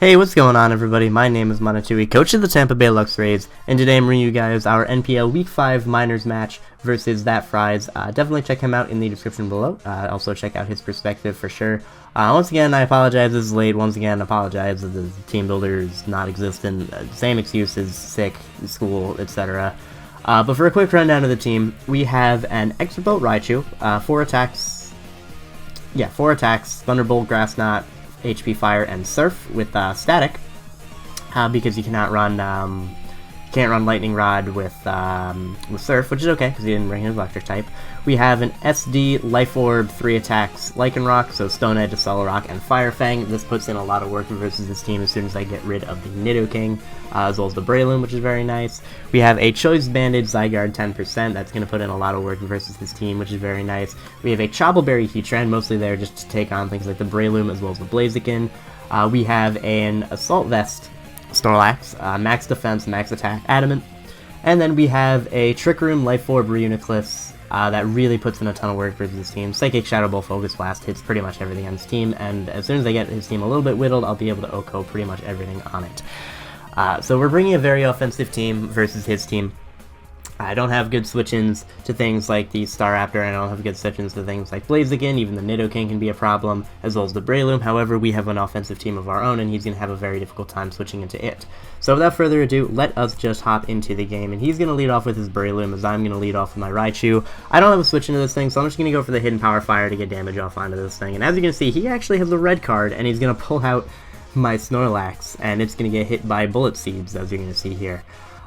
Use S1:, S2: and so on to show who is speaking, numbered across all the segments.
S1: Hey, what's going on, everybody? My name is Monatui, coach of the Tampa Bay Luxrays, and today I'm bringing you guys our NPL Week 5 Minors match versus That Fries. Definitely check him out in the description below. Also check out his perspective for sure. Once again, I apologize this is late. Once again, apologize that the team builder is not existent. Same excuses, sick, school, etc. But for a quick rundown of the team, we have an Extra Boat Raichu, 4 attacks, Thunderbolt, Grass Knot, HP Fire, and Surf with Static, because you cannot run, can't run Lightning Rod with Surf, which is okay because he didn't bring his Electric type. We have an SD Life Orb, 3 attacks, Lycanroc, so Stone Edge, Solrock, and Fire Fang. This puts in a lot of work versus this team as soon as I get rid of the Nidoking, as well as the Breloom, which is very nice. We have a Choice Bandage, Zygarde 10%, that's going to put in a lot of work versus this team, which is very nice. We have a Choppleberry Heatran, mostly there just to take on things like the Breloom as well as the Blaziken. We have an Assault Vest, Snorlax, Max Defense, Max Attack, Adamant. And then we have a Trick Room, Life Orb, Reuniclus, that really puts in a ton of work versus this team. Psychic Shadow Ball, Focus Blast hits pretty much everything on his team, and as soon as I get his team a little bit whittled, I'll be able to OHKO pretty much everything on it. So we're bringing a very offensive team versus his team. I don't have good switch-ins to things like the Staraptor, and I don't have good switch-ins to things like Blaziken. Even the Nidoking can be a problem, as well as the Breloom. However, we have an offensive team of our own, and he's going to have a very difficult time switching into it. So without further ado, let us just hop into the game, and he's going to lead off with his Breloom, as I'm going to lead off with my Raichu. I don't have a switch into this thing, so I'm just going to go for the Hidden Power Fire to get damage off onto this thing. And as you can see, he actually has a red card, and he's going to pull out my Snorlax, and it's going to get hit by Bullet Seeds, as you're going to see here.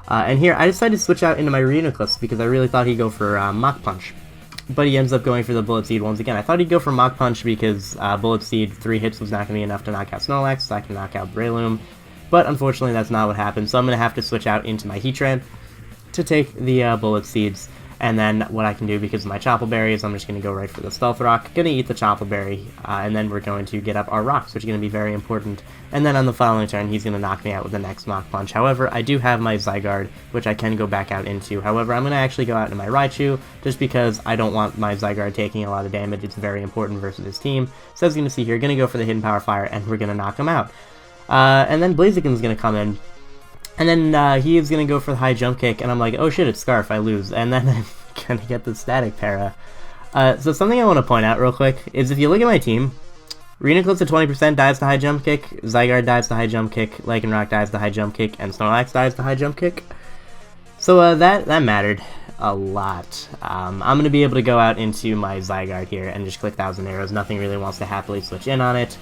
S1: And here, I decided to switch out into my Reuniclus because I really thought he'd go for Mach Punch. But he ends up going for the Bullet Seed once again. I thought he'd go for Mach Punch because Bullet Seed, 3 hits was not going to be enough to knock out Snorlax, so I can knock out Breloom. But unfortunately, that's not what happened, so I'm going to have to switch out into my Heatran to take the Bullet Seeds. And then what I can do, because of my Choppleberry, is I'm just going to go right for the Stealth Rock. Going to eat the Choppleberry, and then we're going to get up our rocks, which is going to be very important. And then on the following turn, he's going to knock me out with the next Mach Punch. However, I do have my Zygarde, which I can go back out into. However, I'm going to actually go out into my Raichu, just because I don't want my Zygarde taking a lot of damage. It's very important versus his team. So as you can see here, going to go for the Hidden Power Fire, and we're going to knock him out. And then Blaziken's going to come in. And then he is going to go for the High Jump Kick, and I'm like, oh shit, it's Scarf, I lose. And then I'm going to get the Static Para. So something I want to point out real quick is if you look at my team, Reuniclus at 20% dies to High Jump Kick, Zygarde dies to High Jump Kick, Lycanroc dies to High Jump Kick, and Snorlax dies to High Jump Kick. So that mattered a lot. I'm going to be able to go out into my Zygarde here and just click 1,000 Arrows. Nothing really wants to happily switch in on it.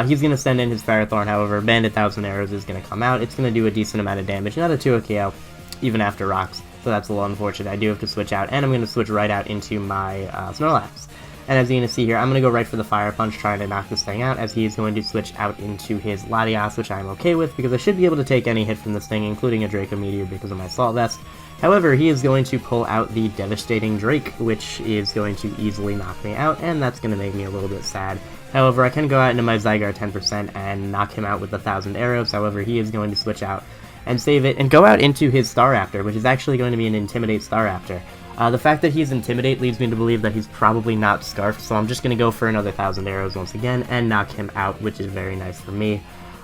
S1: He's going to send in his Ferrothorn, however, Bandit 1,000 Arrows is going to come out. It's going to do a decent amount of damage, not a 2 KO, even after rocks, so that's a little unfortunate. I do have to switch out, and I'm going to switch right out into my Snorlax. And as you're going to see here, I'm going to go right for the Fire Punch, trying to knock this thing out, as he is going to switch out into his Latias, which I'm okay with, because I should be able to take any hit from this thing, including a Draco Meteor because of my Assault Vest. However, he is going to pull out the Devastating Drake, which is going to easily knock me out, and that's going to make me a little bit sad. However, I can go out into my Zygarde 10% and knock him out with 1,000 Arrows. However, he is going to switch out and save it and go out into his Staraptor, which is actually going to be an Intimidate Staraptor. The fact that he's Intimidate leads me to believe that he's probably not Scarf, so I'm just going to go for another 1,000 Arrows once again and knock him out, which is very nice for me.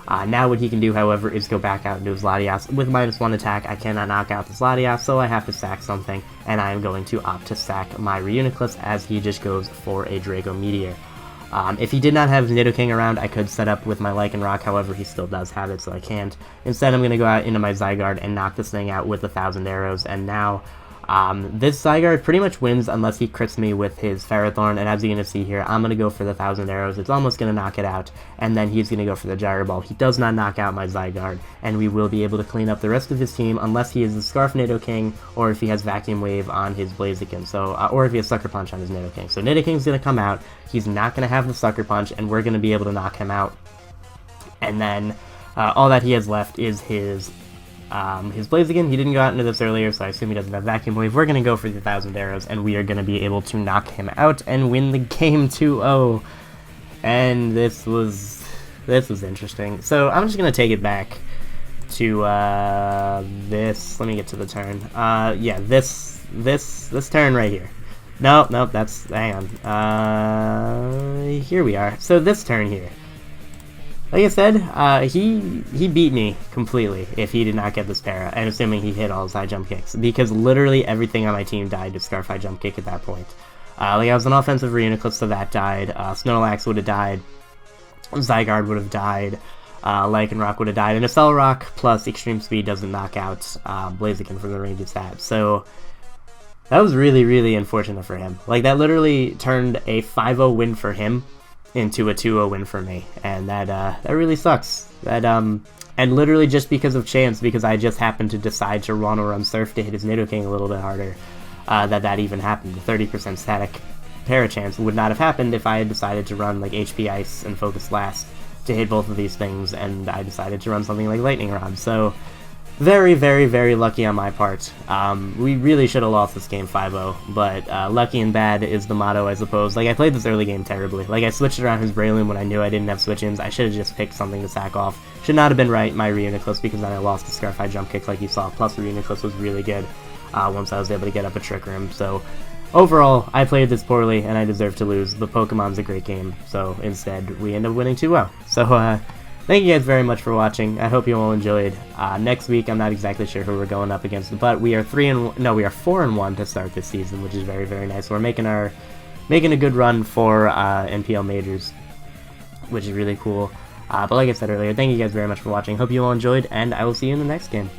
S1: Now what he can do, however, is go back out into his Latias. With -1 attack, I cannot knock out this Latias, so I have to sack something, and I am going to opt to sack my Reuniclus as he just goes for a Draco Meteor. If he did not have Nidoking around, I could set up with my Lycanroc, however, he still does have it, so I can't. Instead, I'm going to go out into my Zygarde and knock this thing out with 1,000 Arrows, and now this Zygarde pretty much wins unless he crits me with his Ferrothorn, and as you're going to see here, I'm going to go for the 1,000 Arrows. It's almost going to knock it out, and then he's going to go for the Gyro Ball. He does not knock out my Zygarde, and we will be able to clean up the rest of his team unless he is the Scarf Nidoking, or if he has Vacuum Wave on his Blaziken, so, or if he has Sucker Punch on his Nidoking. So Nidoking's going to come out, he's not going to have the Sucker Punch, and we're going to be able to knock him out. And then all that he has left is his Blaziken. He didn't go out into this earlier, so I assume he doesn't have Vacuum Wave. We're going to go for the 1,000 Arrows, and we are going to be able to knock him out and win the game 2-0. And this was interesting. So I'm just going to take it back to this. Let me get to the turn. Yeah, this turn right here. No, that's, hang on. Here we are. So this turn here. like I said, he beat me completely if he did not get this para, and assuming he hit all his high jump kicks, because literally everything on my team died to Scarf high jump kick at that point. Like I was an offensive Reuniclus, so that died. Snorlax would have died. Zygarde would have died. Lycanroc would have died, and Accelerock plus Extreme Speed doesn't knock out Blaziken from the range of stat. So that was really, really unfortunate for him. Like, that literally turned a 5-0 win for him into a 2-0 win for me, and that really sucks. And literally just because of chance, because I just happened to decide to run Surf to hit his Nidoking a little bit harder, that even happened. The 30% static para chance would not have happened if I had decided to run like HP Ice and Focus Blast to hit both of these things, and I decided to run something like Lightning Rod. So very, very, very lucky on my part. We really should have lost this game 5-0, but lucky and bad is the motto, I suppose. Like, I played this early game terribly. Like, I switched around his Breloom when I knew I didn't have switch-ins. I should have just picked something to sack off. Should not have been right, my Reuniclus, because then I lost the Scarf High Jump Kick like you saw. Plus, the Reuniclus was really good once I was able to get up a Trick Room. So overall, I played this poorly, and I deserve to lose, but Pokemon's a great game, so instead, we end up winning 2-0. So, thank you guys very much for watching. I hope you all enjoyed. Next week, I'm not exactly sure who we're going up against, but we are 4-1 to start this season, which is very, very nice. We're making a good run for NPL majors, which is really cool. But like I said earlier, thank you guys very much for watching. Hope you all enjoyed, and I will see you in the next game.